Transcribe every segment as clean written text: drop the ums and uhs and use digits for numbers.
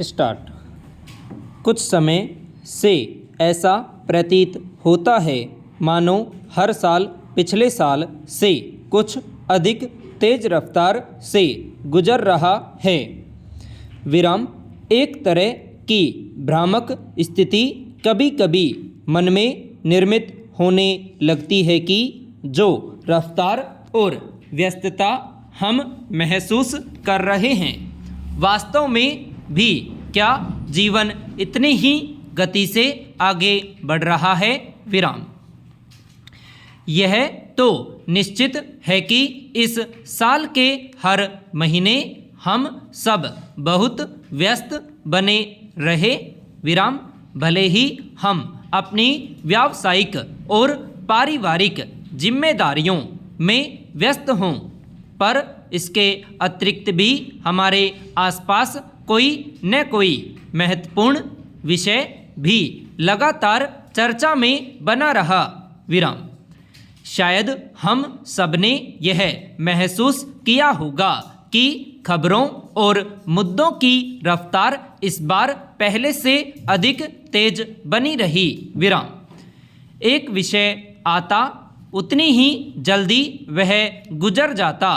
Start. कुछ समय से ऐसा प्रतीत होता है मानो हर साल पिछले साल से कुछ अधिक तेज रफ्तार से गुजर रहा है। विराम। एक तरह की भ्रामक स्थिति कभी कभी मन में निर्मित होने लगती है कि जो रफ्तार और व्यस्तता हम महसूस कर रहे हैं, वास्तव में भी क्या जीवन इतनी ही गति से आगे बढ़ रहा है। विराम। यह तो निश्चित है कि इस साल के हर महीने हम सब बहुत व्यस्त बने रहे। विराम। भले ही हम अपनी व्यावसायिक और पारिवारिक जिम्मेदारियों में व्यस्त हों, पर इसके अतिरिक्त भी हमारे आसपास कोई न कोई महत्वपूर्ण विषय भी लगातार चर्चा में बना रहा। विराम। शायद हम सबने यह महसूस किया होगा कि खबरों और मुद्दों की रफ्तार इस बार पहले से अधिक तेज बनी रही। विराम। एक विषय आता, उतनी ही जल्दी वह गुजर जाता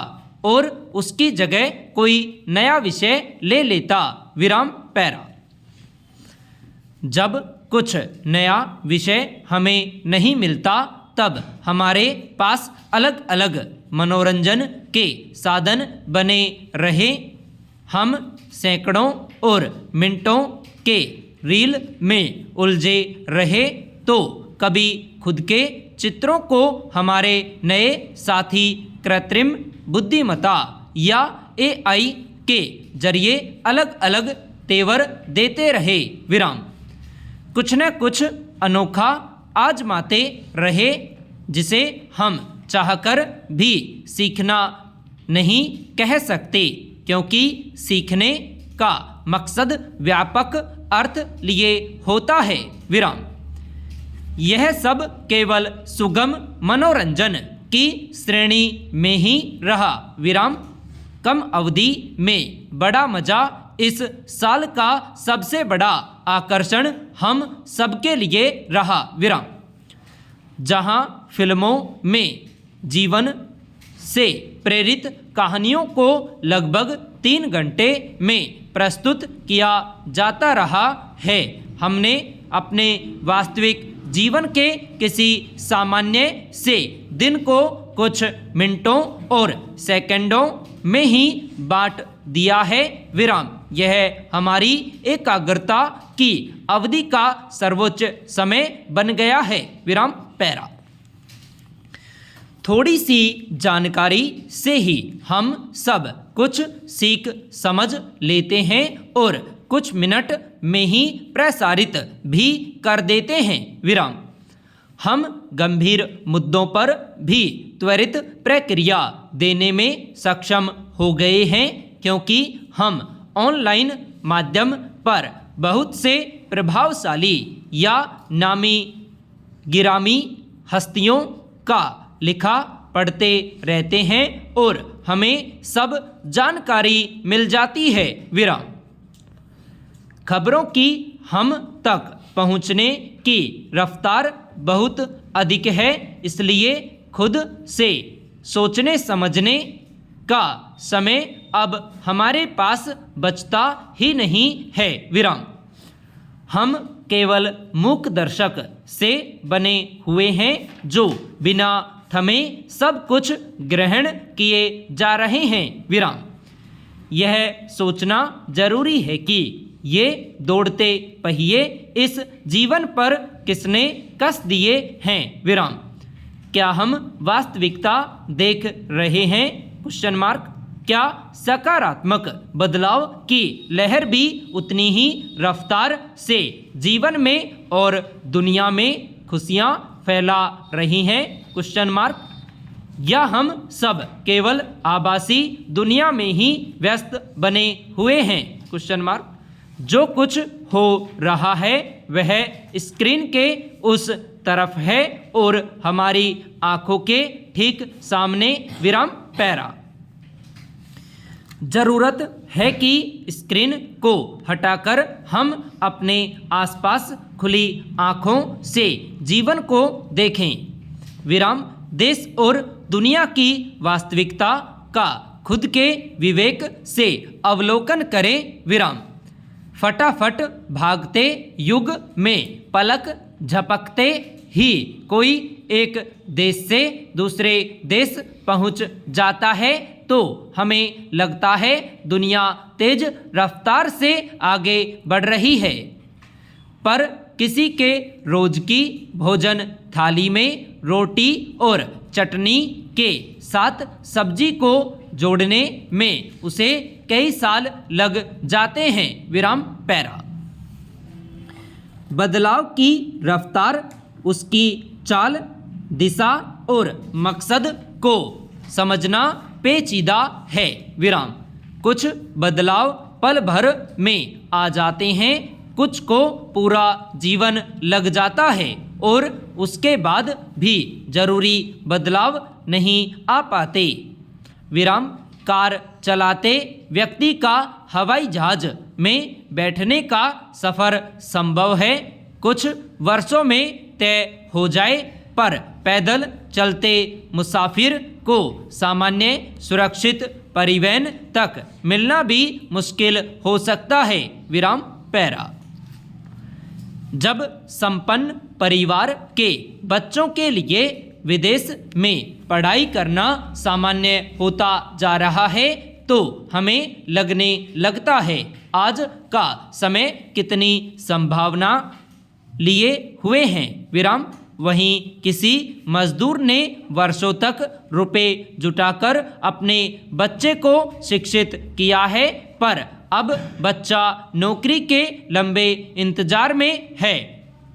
और उसकी जगह कोई नया विषय ले लेता। विराम पैरा। जब कुछ नया विषय हमें नहीं मिलता, तब हमारे पास अलग अलग मनोरंजन के साधन बने रहे। हम सैकड़ों और मिनटों के रील में उलझे रहे, तो कभी खुद के चित्रों को हमारे नए साथी कृत्रिम बुद्धिमत्ता या AI के जरिए अलग अलग तेवर देते रहे। विराम। कुछ न कुछ अनोखा आजमाते रहे, जिसे हम चाहकर भी सीखना नहीं कह सकते, क्योंकि सीखने का मकसद व्यापक अर्थ लिए होता है। विराम। यह सब केवल सुगम मनोरंजन की श्रेणी में ही रहा। विराम। कम अवधि में बड़ा मजा इस साल का सबसे बड़ा आकर्षण हम सबके लिए रहा। विराम। जहां फिल्मों में जीवन से प्रेरित कहानियों को लगभग 3 घंटे में प्रस्तुत किया जाता रहा है, हमने अपने वास्तविक जीवन के किसी सामान्य से दिन को कुछ मिनटों और सेकंडों में ही बांट दिया है। विराम। यह हमारी एकाग्रता की अवधि का सर्वोच्च समय बन गया है। विराम पैरा। थोड़ी सी जानकारी से ही हम सब कुछ सीख समझ लेते हैं और कुछ मिनट में ही प्रसारित भी कर देते हैं। विराम। हम गंभीर मुद्दों पर भी त्वरित प्रतिक्रिया देने में सक्षम हो गए हैं, क्योंकि हम ऑनलाइन माध्यम पर बहुत से प्रभावशाली या नामी गिरामी हस्तियों का लिखा पढ़ते रहते हैं और हमें सब जानकारी मिल जाती है। विराम। खबरों की हम तक पहुंचने की रफ्तार बहुत अधिक है, इसलिए खुद से सोचने समझने का समय अब हमारे पास बचता ही नहीं है। विराम। हम केवल मूक दर्शक से बने हुए हैं, जो बिना थमे सब कुछ ग्रहण किए जा रहे हैं। विराम। यह सोचना जरूरी है कि ये दौड़ते पहिए इस जीवन पर किसने कस दिए हैं। विराम। क्या हम वास्तविकता देख रहे हैं? Question mark. क्या सकारात्मक बदलाव की लहर भी उतनी ही रफ्तार से जीवन में और दुनिया में खुशियां फैला रही हैं? Question mark. या हम सब केवल आभासी दुनिया में ही व्यस्त बने हुए हैं? Question mark. जो कुछ हो रहा है वह स्क्रीन के उस तरफ है और हमारी आंखों के ठीक सामने। विराम पैरा। ज़रूरत है कि स्क्रीन को हटाकर हम अपने आसपास खुली आँखों से जीवन को देखें। विराम देश और दुनिया की वास्तविकता का खुद के विवेक से अवलोकन करें। विराम फटाफट भागते युग में पलक झपकते ही कोई एक देश से दूसरे देश पहुंच जाता है तो हमें लगता है दुनिया तेज रफ्तार से आगे बढ़ रही है, पर किसी के रोज की भोजन थाली में रोटी और चटनी के साथ सब्जी को जोड़ने में उसे कई साल लग जाते हैं। विराम पैरा बदलाव की रफ्तार, उसकी चाल, दिशा और मकसद को समझना पेचीदा है। विराम कुछ बदलाव पल भर में आ जाते हैं, कुछ को पूरा जीवन लग जाता है और उसके बाद भी जरूरी बदलाव नहीं आ पाते। विराम कार चलाते व्यक्ति का हवाई जहाज में बैठने का सफ़र संभव है कुछ वर्षों में तय हो जाए, पर पैदल चलते मुसाफिर को सामान्य सुरक्षित परिवहन तक मिलना भी मुश्किल हो सकता है। विराम पैरा जब संपन्न परिवार के बच्चों के लिए विदेश में पढ़ाई करना सामान्य होता जा रहा है तो हमें लगने लगता है आज का समय कितनी संभावना लिए हुए हैं। विराम वहीं किसी मजदूर ने वर्षों तक रुपए जुटाकर अपने बच्चे को शिक्षित किया है, पर अब बच्चा नौकरी के लंबे इंतजार में है,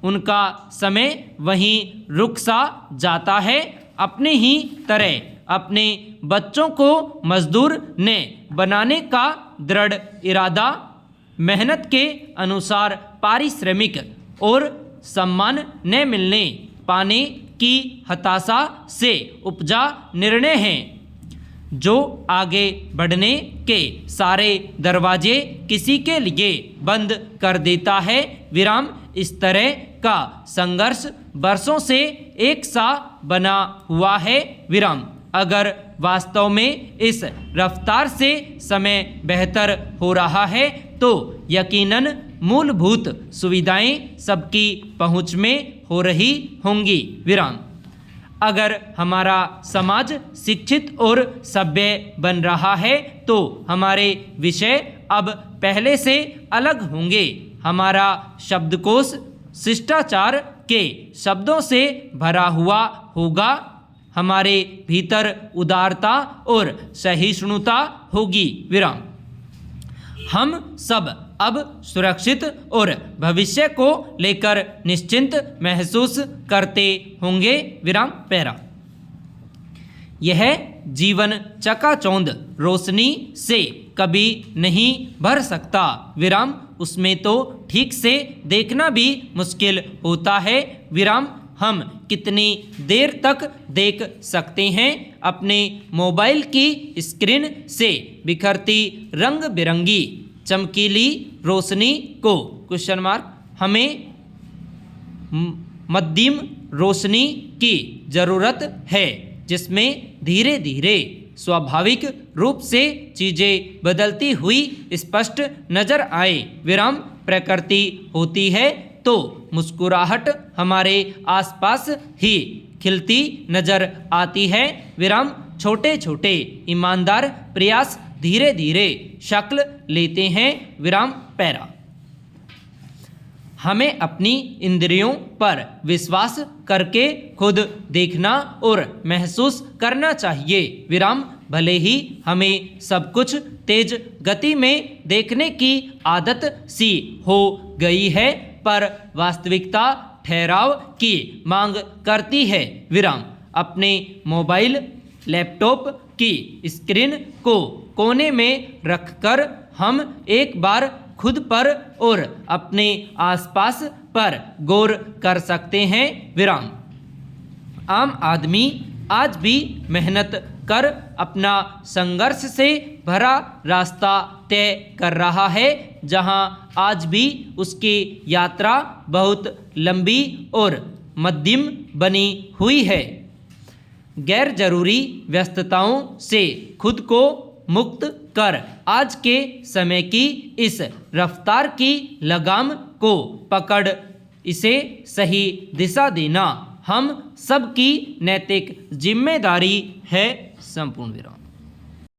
उनका समय वहीं रुक सा जाता है। अपने ही तरह अपने बच्चों को मजदूर ने बनाने का दृढ़ इरादा, मेहनत के अनुसार पारिश्रमिक और सम्मान न मिलने पाने की हताशा से उपजा निर्णय हैं जो आगे बढ़ने के सारे दरवाजे किसी के लिए बंद कर देता है। विराम इस तरह का संघर्ष वर्षों से एक सा बना हुआ है। विराम अगर वास्तव में इस रफ्तार से समय बेहतर हो रहा है तो यकीनन मूलभूत सुविधाएं सबकी पहुंच में हो रही होंगी। विराम अगर हमारा समाज शिक्षित और सभ्य बन रहा है तो हमारे विषय अब पहले से अलग होंगे। हमारा शब्दकोश शिष्टाचार के शब्दों से भरा हुआ होगा, हमारे भीतर उदारता और सहिष्णुता होगी। विराम हम सब अब सुरक्षित और भविष्य को लेकर निश्चिंत महसूस करते होंगे। विराम पैरा यह जीवन चकाचौंध रोशनी से कभी नहीं भर सकता। विराम उसमें तो ठीक से देखना भी मुश्किल होता है। विराम हम कितनी देर तक देख सकते हैं अपने मोबाइल की स्क्रीन से बिखरती रंग बिरंगी चमकीली रोशनी को? Question mark. हमें मध्यम रोशनी की ज़रूरत है जिसमें धीरे धीरे स्वाभाविक रूप से चीज़ें बदलती हुई स्पष्ट नजर आए। विराम प्रकृति होती है तो मुस्कुराहट हमारे आसपास ही खिलती नजर आती है। विराम छोटे छोटे ईमानदार प्रयास धीरे धीरे शक्ल लेते हैं। विराम पैरा हमें अपनी इंद्रियों पर विश्वास करके खुद देखना और महसूस करना चाहिए। विराम भले ही हमें सब कुछ तेज गति में देखने की आदत सी हो गई है, पर वास्तविकता ठहराव की मांग करती है। विराम अपने मोबाइल लैपटॉप की स्क्रीन को कोने में रखकर हम एक बार खुद पर और अपने आसपास पर गौर कर सकते हैं। विराम आम आदमी आज भी मेहनत कर अपना संघर्ष से भरा रास्ता तय कर रहा है, जहां आज भी उसकी यात्रा बहुत लंबी और मध्यम बनी हुई है। गैर जरूरी व्यस्तताओं से खुद को मुक्त कर आज के समय की इस रफ्तार की लगाम को पकड़ इसे सही दिशा देना हम सबकी नैतिक जिम्मेदारी है। संपूर्ण विराम।